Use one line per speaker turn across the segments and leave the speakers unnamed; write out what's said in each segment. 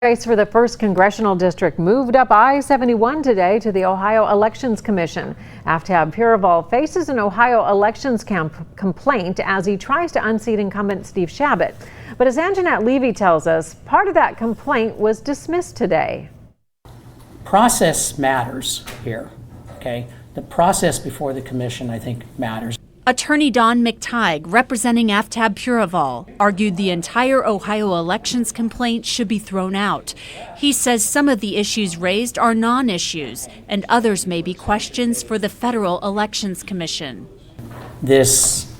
Race for the 1st Congressional District moved up I-71 today to the Ohio Elections Commission. Aftab Pureval faces an Ohio elections complaint as he tries to unseat incumbent Steve Chabot. But as Anjanette Levy tells us, part of that complaint was dismissed today.
Process matters here, okay? The process before the commission, I think, matters.
Attorney Donald McTigue, representing Aftab Pureval, argued the entire Ohio elections complaint should be thrown out. He says some of the issues raised are non-issues, and others may be questions for the Federal Elections Commission.
This,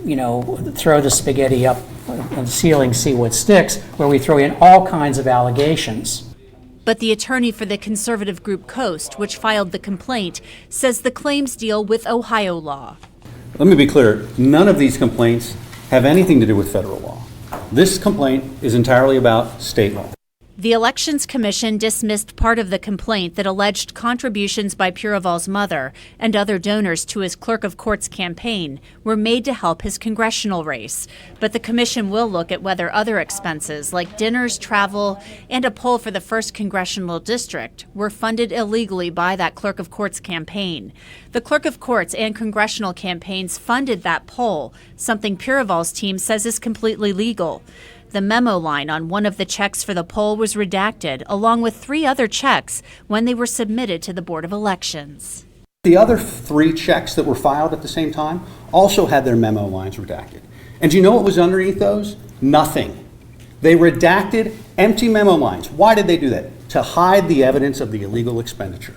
throw the spaghetti up on the ceiling, see what sticks, where we throw in all kinds of allegations.
But the attorney for the conservative group Coast, which filed the complaint, says the claims deal with Ohio law.
Let me be clear, none of these complaints have anything to do with federal law. This complaint is entirely about state law.
The Elections Commission dismissed part of the complaint that alleged contributions by Pureval's mother and other donors to his clerk of court's campaign were made to help his congressional race. But the commission will look at whether other expenses like dinners, travel, and a poll for the 1st Congressional District were funded illegally by that clerk of court's campaign. The clerk of courts and congressional campaigns funded that poll, something Pureval's team says is completely legal. The memo line on one of the checks for the poll was redacted, along with 3 other checks when they were submitted to the Board of Elections.
The other 3 checks that were filed at the same time also had their memo lines redacted. And do you know what was underneath those? Nothing. They redacted empty memo lines. Why did they do that? To hide the evidence of the illegal expenditure.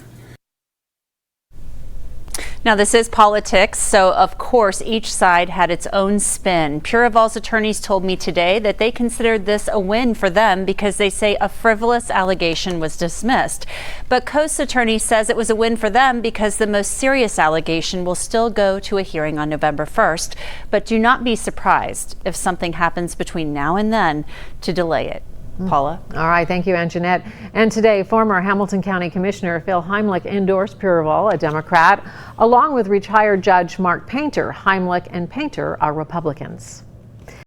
Now, this is politics, so of course each side had its own spin. Pureval's attorneys told me today that they considered this a win for them because they say a frivolous allegation was dismissed. But Coast's attorney says it was a win for them because the most serious allegation will still go to a hearing on November 1st. But do not be surprised if something happens between now and then to delay it. Paula.
All right, thank you, Anjanette. And today, former Hamilton County Commissioner Phil Heimlich endorsed Pureval, a Democrat, along with retired Judge Mark Painter. Heimlich and Painter are Republicans.